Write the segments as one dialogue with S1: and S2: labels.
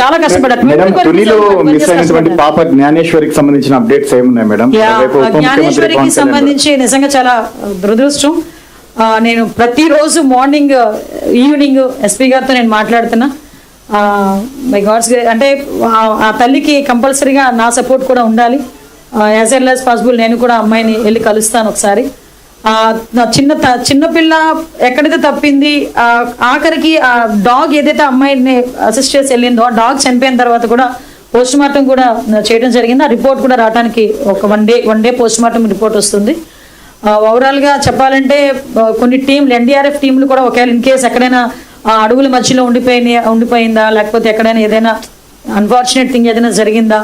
S1: చాలా కష్టపడ్డారు.
S2: పాప జ్ఞానేశ్వరికి సంబంధించిన అప్డేట్స్ ఏమున్నాయి మేడం?
S1: జ్ఞానేశ్వరికి సంబంధించి నిజంగా చాలా దురదృష్టం. నేను ప్రతిరోజు మార్నింగ్ ఈవినింగ్ ఎస్పీ గారితో నేను మాట్లాడుతున్నా. మై గాడ్స్ అంటే ఆ తల్లికి కంపల్సరీగా నా సపోర్ట్ కూడా ఉండాలి. యాజ్ ఎర్లీ యాజ్ పాసిబుల్ నేను కూడా అమ్మాయిని వెళ్ళి కలుస్తాను ఒకసారి. నా చిన్నపిల్ల ఎక్కడైతే తప్పింది, ఆఖరికి ఆ డాగ్ ఏదైతే అమ్మాయిని అసిస్ట్ చేసి వెళ్ళిందో ఆ డాగ్ చనిపోయిన తర్వాత కూడా పోస్ట్ మార్టం కూడా చేయడం జరిగింది. ఆ రిపోర్ట్ కూడా రావడానికి ఒక one day post mortem report వస్తుంది. ఓవరాల్గా చెప్పాలంటే కొన్ని టీంలు ఎన్డీఆర్ఎఫ్ టీంలు కూడా ఒకవేళ ఇన్ కేసు ఎక్కడైనా అడవుల మధ్యలో ఉండిపోయిందా, లేకపోతే ఎక్కడైనా ఏదైనా అన్ఫార్చునేట్ థింగ్ ఏదైనా జరిగిందా,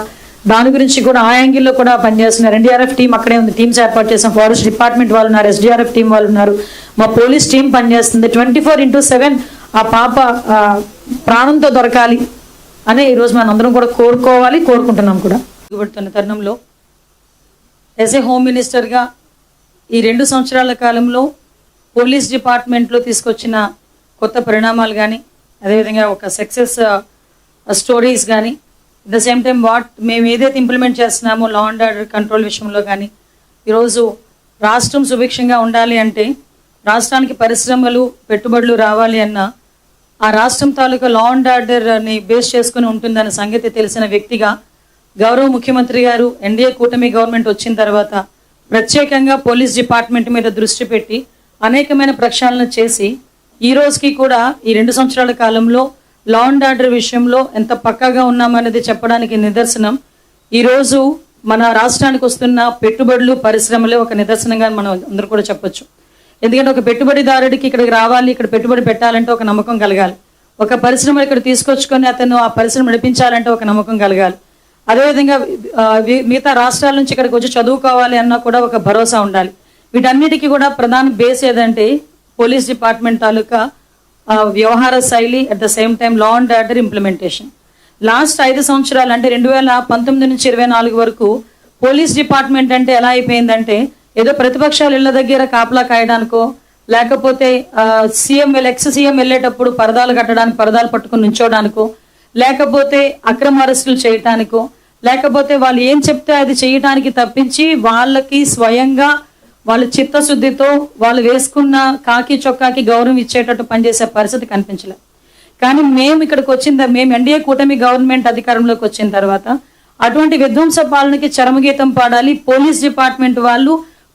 S1: దాని గురించి కూడా ఆ యాంగిల్లో కూడా పనిచేస్తున్నారు. ఎన్డీఆర్ఎఫ్ టీం అక్కడే ఉంది, టీమ్స్ ఏర్పాటు చేసాం. ఫారెస్ట్ డిపార్ట్మెంట్ వాళ్ళు ఉన్నారు, ఎస్డీఆర్ఎఫ్ టీం వాళ్ళు ఉన్నారు, మా పోలీస్ టీం పనిచేస్తుంది. 24/7 ఆ పాప ప్రాణంతో దొరకాలి అని ఈరోజు మనం అందరం కూడా కోరుకుంటున్నాం కూడా. దిగుబడుతున్న తరుణంలో యాజ్ ఏ హోమ్ మినిస్టర్గా ఈ 2 సంవత్సరాల కాలంలో పోలీస్ డిపార్ట్మెంట్లో తీసుకొచ్చిన కొత్త పరిణామాలు కానీ, అదేవిధంగా ఒక సక్సెస్ స్టోరీస్ కానీ, అట్ ద సేమ్ టైం మేము ఏదైతే ఇంప్లిమెంట్ చేస్తున్నామో లా అండ్ ఆర్డర్ కంట్రోల్ విషయంలో కానీ, ఈరోజు రాష్ట్రం సుభిక్షంగా ఉండాలి అంటే, రాష్ట్రానికి పరిశ్రమలు పెట్టుబడులు రావాలి అన్న ఆ రాష్ట్రం తాలూకా లా అండ్ ఆర్డర్ని బేస్ చేసుకుని ఉంటుందన్న సంగతి తెలిసిన వ్యక్తిగా గౌరవ ముఖ్యమంత్రి గారు ఎన్డీఏ కూటమి గవర్నమెంట్ వచ్చిన తర్వాత ప్రత్యేకంగా పోలీస్ డిపార్ట్మెంట్ మీద దృష్టి పెట్టి అనేకమైన ప్రక్షాళన చేసి ఈ రోజుకి కూడా ఈ 2 సంవత్సరాల కాలంలో లా అండ్ ఆర్డర్ విషయంలో ఎంత పక్కాగా ఉన్నామనేది చెప్పడానికి నిదర్శనం ఈరోజు మన రాష్ట్రానికి వస్తున్న పెట్టుబడులు పరిశ్రమలే ఒక నిదర్శనంగా మనం అందరూ కూడా చెప్పొచ్చు. ఎందుకంటే ఒక పెట్టుబడిదారుడికి ఇక్కడికి రావాలి, ఇక్కడ పెట్టుబడి పెట్టాలంటే ఒక నమ్మకం కలగాలి. ఒక పరిశ్రమ ఇక్కడ తీసుకొచ్చుకొని అతను ఆ పరిశ్రమ నడిపించాలంటే ఒక నమ్మకం కలగాలి. అదేవిధంగా మిగతా రాష్ట్రాల నుంచి ఇక్కడికి వచ్చి చదువుకోవాలి అన్నా కూడా ఒక భరోసా ఉండాలి. వీటన్నిటికీ కూడా ప్రధాన బేస్ ఏదంటే పోలీస్ డిపార్ట్మెంట్ తాలూకా వ్యవహార శైలి, at the same time law and order implementation. Last 5 సంవత్సరాలు అంటే 2019 నుంచి 24 వరకు పోలీస్ డిపార్ట్మెంట్ అంటే ఎలా అయిపోయిందంటే ఏదో ప్రతిపక్షాలు ఇళ్ల దగ్గర కాపలా కాయడానికో, లేకపోతే ఎక్స్ సీఎం వెళ్ళేటప్పుడు పరదాలు కట్టడానికి పరదాలు పట్టుకుని నుంచోడానికో, లేకపోతే అక్రమ అరెస్టులు చేయటానికో, లేకపోతే వాళ్ళు ఏం చెప్తే అది చేయటానికి తప్పించి వాళ్ళకి స్వయంగా వాళ్ళ చిత్తశుద్ధితో వాళ్ళు వేసుకున్న కాకి చొక్కాకి గౌరవం ఇచ్చేటట్టు పనిచేసే పరిస్థితి కనిపించలేదు. కానీ మేము ఎన్డీఏ కూటమి గవర్నమెంట్ అధికారంలోకి వచ్చిన తర్వాత అటువంటి విధ్వంస పాలనకి చరమగీతం పాడాలి. పోలీస్ డిపార్ట్మెంట్ వాళ్ళు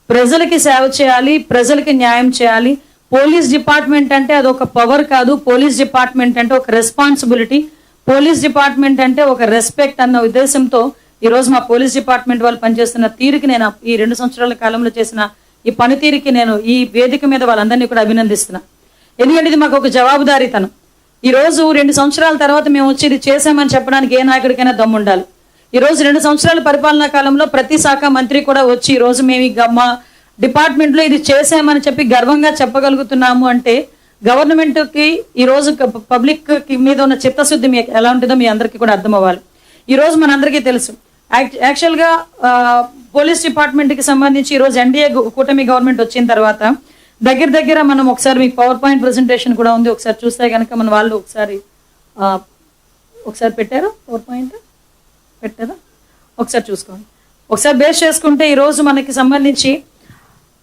S1: ప్రజలకి సేవ చేయాలి, ప్రజలకి న్యాయం చేయాలి. పోలీస్ డిపార్ట్మెంట్ అంటే అదొక పవర్ కాదు, పోలీస్ డిపార్ట్మెంట్ అంటే ఒక రెస్పాన్సిబిలిటీ, పోలీస్ డిపార్ట్మెంట్ అంటే ఒక రెస్పెక్ట్ అన్న ఉద్దేశంతో ఈరోజు మా పోలీస్ డిపార్ట్మెంట్ వాళ్ళు పనిచేస్తున్న తీరుకి నేను ఈ 2 సంవత్సరాల కాలంలో చేసిన ఈ పనితీరుకి నేను ఈ వేదిక మీద వాళ్ళందరినీ కూడా అభినందిస్తున్నా. ఎందుకంటే ఇది మాకు ఒక జవాబుదారీతనం. ఈరోజు 2 సంవత్సరాల తర్వాత మేము వచ్చి ఇది చేసామని చెప్పడానికి ఏ నాయకుడికైనా దమ్ము ఉండాలి. ఈరోజు 2 సంవత్సరాల పరిపాలనా కాలంలో ప్రతి శాఖ మంత్రి కూడా వచ్చి ఈరోజు మేము మా డిపార్ట్మెంట్లో ఇది చేసామని చెప్పి గర్వంగా చెప్పగలుగుతున్నాము అంటే గవర్నమెంట్కి ఈరోజు పబ్లిక్ మీద ఉన్న చిత్తశుద్ధి మీకు ఎలా ఉంటుందో మీ అందరికీ కూడా అర్థం అవ్వాలి. ఈరోజు మనందరికీ తెలుసు యాక్చువల్గా పోలీస్ డిపార్ట్మెంట్కి సంబంధించి ఈరోజు ఎన్డీఏ కూటమి గవర్నమెంట్ వచ్చిన తర్వాత దగ్గర మనం ఒకసారి మీకు పవర్ పాయింట్ ప్రెజెంటేషన్ కూడా ఉంది, ఒకసారి చూస్తే కనుక మన వాళ్ళు ఒకసారి పెట్టారా, పవర్ పాయింట్ పెట్టారా, ఒకసారి చూసుకోండి. ఒకసారి బేస్ చేసుకుంటే ఈరోజు మనకి సంబంధించి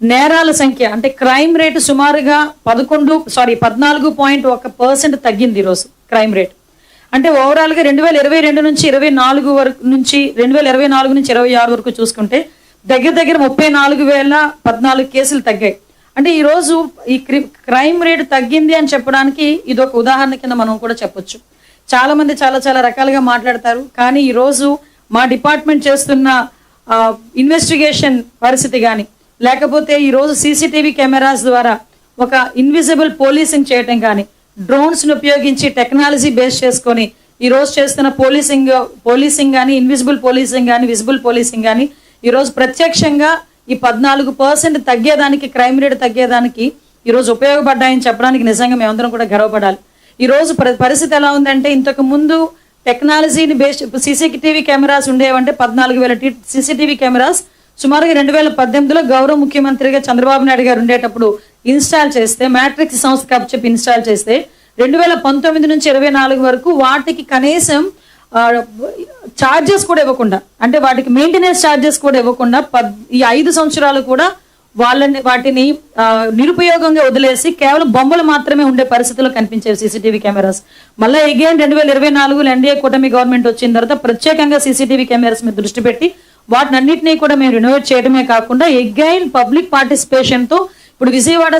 S1: నేరాల సంఖ్య అంటే క్రైమ్ రేటు సుమారుగా 14.1% తగ్గింది ఈరోజు క్రైమ్ రేట్. అంటే ఓవరాల్గా 2022 నుంచి 24 వరకు నుంచి 2024 నుంచి 26 వరకు చూసుకుంటే దగ్గర 34,014 కేసులు తగ్గాయి. అంటే ఈరోజు ఈ క్రైమ్ రేటు తగ్గింది అని చెప్పడానికి ఇది ఒక ఉదాహరణ కింద మనం కూడా చెప్పొచ్చు. చాలా మంది చాలా రకాలుగా మాట్లాడతారు, కానీ ఈరోజు మా డిపార్ట్మెంట్ చేస్తున్న ఇన్వెస్టిగేషన్ పరిస్థితి కానీ, లేకపోతే ఈరోజు సీసీటీవీ కెమెరాస్ ద్వారా ఒక ఇన్విజిబుల్ పోలీసింగ్ చేయటం కానీ, డ్రోన్స్ని ఉపయోగించి టెక్నాలజీ బేస్ చేసుకొని ఈరోజు చేస్తున్న పోలీసింగ్ కానీ, ఇన్విజిబుల్ పోలీసింగ్ కానీ, విజిబుల్ పోలీసింగ్ కానీ ఈరోజు ప్రత్యక్షంగా ఈ 14% తగ్గేదానికి, క్రైమ్ రేట్ తగ్గేదానికి ఈరోజు ఉపయోగపడ్డాయని చెప్పడానికి నిజంగా మేమందరం కూడా గర్వపడాలి. ఈరోజు పరిస్థితి ఎలా ఉందంటే ఇంతకు ముందు టెక్నాలజీని బేస్ సీసీటీవీ కెమెరాస్ ఉండేవంటే 14,000 సీసీటీవీ కెమెరాస్ సుమారుగా 2018లో గౌరవ ముఖ్యమంత్రిగా చంద్రబాబు నాయుడు గారు ఉండేటప్పుడు ఇన్స్టాల్ చేస్తే, మ్యాట్రిక్స్ సంస్థ చెప్పి ఇన్స్టాల్ చేస్తే 2019 నుంచి 24 వరకు వాటికి కనీసం చార్జెస్ కూడా ఇవ్వకుండా, అంటే వాటికి మెయింటెనెన్స్ చార్జెస్ కూడా ఇవ్వకుండా ఈ 5 సంవత్సరాలు కూడా వాటిని నిరుపయోగంగా వదిలేసి కేవలం బొమ్మలు మాత్రమే ఉండే పరిస్థితుల్లో కనిపించేవి సీసీటీవీ కెమెరాస్. మళ్ళీ అగైన్ 2024 ఎన్డీఏ కూటమి గవర్నమెంట్ వచ్చిన తర్వాత ప్రత్యేకంగా సీసీటీవీ కెమెరాస్ మీద దృష్టి పెట్టి వాటిని అన్నింటినీ కూడా మేము రినోవేట్ చేయడమే కాకుండా అగైన్ పబ్లిక్ పార్టిసిపేషన్ తో ఇప్పుడు విజయవాడ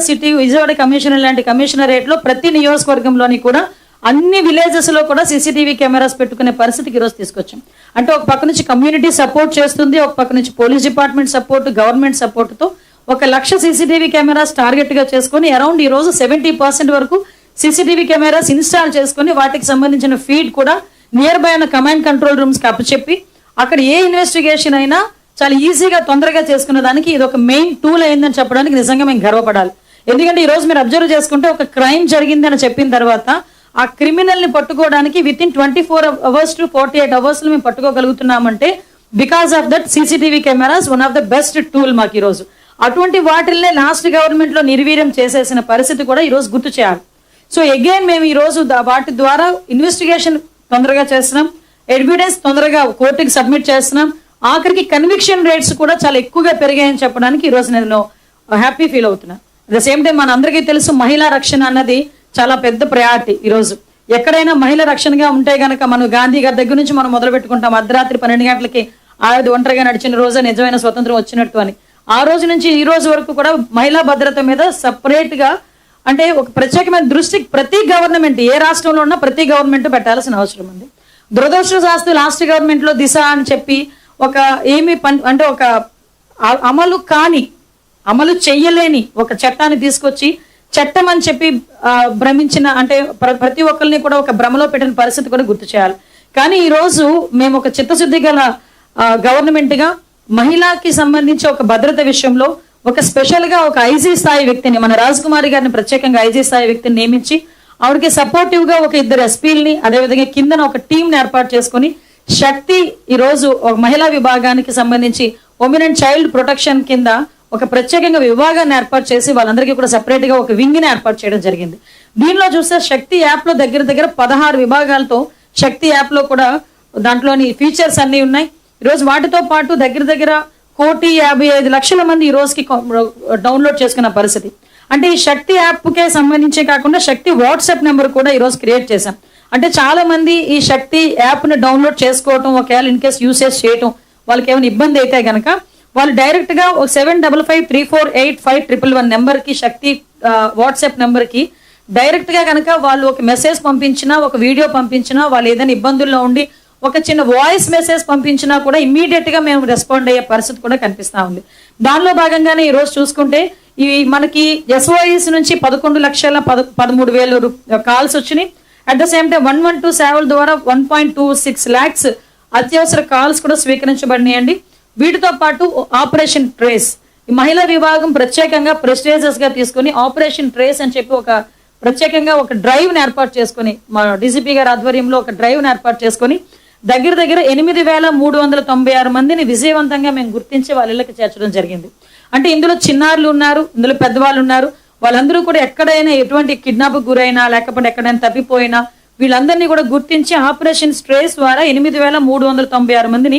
S1: కమిషనర్ లాంటి కమిషనరేట్ లో ప్రతి నియోజకవర్గంలోని కూడా అన్ని విలేజెస్ లో కూడా సీసీటీవీ కెమెరాస్ పెట్టుకునే పరిస్థితికి ఈరోజు తీసుకొచ్చాం. అంటే ఒక పక్క నుంచి కమ్యూనిటీ సపోర్ట్ చేస్తుంది, ఒక పక్క నుంచి police department support, government support తో 1,00,000 సీసీటీవీ కెమెరాస్ టార్గెట్ గా చేసుకుని అరౌండ్ ఈ రోజు 70% వరకు సీసీటీవీ కెమెరాస్ ఇన్స్టాల్ చేసుకుని వాటికి సంబంధించిన ఫీడ్ కూడా నియర్ బై ఉన్న కమాండ్ కంట్రోల్ రూమ్స్ కి అప్పచెప్పి అక్కడ ఏ ఇన్వెస్టిగేషన్ అయినా చాలా ఈజీగా తొందరగా చేసుకునే దానికి ఇది ఒక మెయిన్ టూల్ అయిందని చెప్పడానికి నిజంగా మేము గర్వపడాలి. ఎందుకంటే ఈ రోజు మీరు అబ్జర్వ్ చేసుకుంటే ఒక క్రైమ్ జరిగింది అని చెప్పిన తర్వాత ఆ క్రిమినల్ ని పట్టుకోవడానికి within 24 hours to 48 hours మేము పట్టుకోగలుగుతున్నామంటే because of that CCTV cameras one of the best tool మాకు ఈ రోజు. అటువంటి వాటిల్నే లాస్ట్ గవర్నమెంట్ లో నిర్వీర్యం చేసేసిన పరిస్థితి కూడా ఈ రోజు గుర్తు చేయాలి. సో అగైన్ మేము ఈ రోజు వాటి ద్వారా ఇన్వెస్టిగేషన్ తొందరగా చేస్తున్నాం, ఎవిడెన్స్ తొందరగా కోర్టుకి సబ్మిట్ చేస్తున్నాం, ఆఖరికి కన్విక్షన్ రేట్స్ కూడా చాలా ఎక్కువగా పెరిగాయని చెప్పడానికి ఈ రోజు నేను హ్యాపీ ఫీల్ అవుతున్నాను. అట్ ద సేమ్ టైం మన అందరికీ తెలుసు మహిళా రక్షణ అన్నది చాలా పెద్ద ప్రయారిటీ. ఈ రోజు ఎక్కడైనా మహిళ రక్షణగా ఉంటే గనక మనం గాంధీ గారి దగ్గర నుంచి మనం మొదలు పెట్టుకుంటాం. అర్ధరాత్రి 12 గంటలకి ఆడది ఒంటరిగా నడిచిన రోజే నిజమైన స్వతంత్రం వచ్చినట్టు అని. ఆ రోజు నుంచి ఈ రోజు వరకు కూడా మహిళా భద్రత మీద సపరేట్ గా అంటే ఒక ప్రత్యేకమైన దృష్టి ప్రతి గవర్నమెంట్ ఏ రాష్ట్రంలో ఉన్నా ప్రతి గవర్నమెంట్ పెట్టాల్సిన అవసరం ఉంది. దురదృష్టవశాత్తు లాస్ట్ గవర్నమెంట్ లో దిశ అని చెప్పి ఒక అంటే ఒక అమలు చెయ్యలేని ఒక చట్టాన్ని తీసుకొచ్చి చట్టం అని చెప్పి భ్రమించిన అంటే ప్రతి ఒక్కరిని కూడా ఒక భ్రమలో పెట్టిన పరిస్థితి కూడా గుర్తు చేయాలి. కానీ ఈ రోజు మేము ఒక చిత్తశుద్ధి గల గవర్నమెంట్ గా మహిళకి సంబంధించి ఒక భద్రత విషయంలో ఒక స్పెషల్ గా ఒక ఐజీ స్థాయి వ్యక్తిని మన రాజకుమారి గారిని ప్రత్యేకంగా ఐజీ స్థాయి వ్యక్తిని నియమించి ఆవిడకి సపోర్టివ్ గా ఒక 2 ఎస్పీలని అదేవిధంగా కిందన ఒక టీం ని ఏర్పాటు చేసుకుని శక్తి ఈ రోజు ఒక మహిళా విభాగానికి సంబంధించి ఉమెన్ అండ్ చైల్డ్ ప్రొటెక్షన్ కింద ఒక ప్రత్యేకంగా విభాగాన్ని ఏర్పాటు చేసి వాళ్ళందరికీ కూడా సెపరేట్ గా ఒక వింగ్ ని ఏర్పాటు చేయడం జరిగింది. దీనిలో చూస్తే శక్తి యాప్ లో దగ్గర 16 విభాగాలతో శక్తి యాప్ లో కూడా దాంట్లోని ఫీచర్స్ అన్ని ఉన్నాయి. ఈరోజు వాటితో పాటు దగ్గర 1,55,00,000 మంది ఈ రోజుకి డౌన్లోడ్ చేసుకున్న పరిస్థితి. అంటే ఈ శక్తి యాప్ కే సంబంధించి కాకుండా శక్తి వాట్సాప్ నెంబర్ కూడా ఈ రోజు క్రియేట్ చేశాం. అంటే చాలా మంది ఈ శక్తి యాప్ ని డౌన్లోడ్ చేసుకోవటం ఒకవేళ ఇన్ కేస్ యూసేజ్ చేయటం వాళ్ళకి ఏమైనా ఇబ్బంది అయితే గనక వాళ్ళు డైరెక్ట్ గా 7553485111 నెంబర్ కి శక్తి వాట్సాప్ నెంబర్ కి డైరెక్ట్ గా కనుక వాళ్ళు ఒక మెసేజ్ పంపించినా ఒక వీడియో పంపించినా వాళ్ళు ఏదైనా ఇబ్బందుల్లో ఉండి ఒక చిన్న వాయిస్ మెసేజ్ పంపించినా కూడా ఇమ్మీడియట్ గా మేము రెస్పాండ్ అయ్యే పరిస్థితి కూడా కనిపిస్తా ఉంది. దానిలో భాగంగానే ఈ రోజు చూసుకుంటే ఈ మనకి SOS నుంచి 11,13,000 కాల్స్ వచ్చినాయి. అట్ ద సేమ్ టైం 112 సేవల ద్వారా 1.26 lakhs అత్యవసర కాల్స్ కూడా స్వీకరించబడినాయండి. వీటితో పాటు ఆపరేషన్ ట్రేస్ ఈ మహిళా విభాగం ప్రత్యేకంగా ప్రెస్టేజియస్ గా తీసుకుని ఆపరేషన్ ట్రేస్ అని చెప్పి ఒక ప్రత్యేకంగా ఒక డ్రైవ్ ని ఏర్పాటు చేసుకుని మా డీసీపీ గారి ఆధ్వర్యంలో ఒక డ్రైవ్ ని ఏర్పాటు చేసుకుని దగ్గర 8,396 మందిని విజయవంతంగా మేము గుర్తించి వాళ్ళ ఇళ్ళకి చేర్చడం జరిగింది. అంటే ఇందులో చిన్నారులు ఉన్నారు, ఇందులో పెద్దవాళ్ళు ఉన్నారు. వాళ్ళందరూ కూడా ఎక్కడైనా ఎటువంటి కిడ్నాప్ గురైనా లేకపోతే ఎక్కడైనా తప్పిపోయినా వీళ్ళందరినీ కూడా గుర్తించి ఆపరేషన్ ట్రేస్ ద్వారా 8,396 మందిని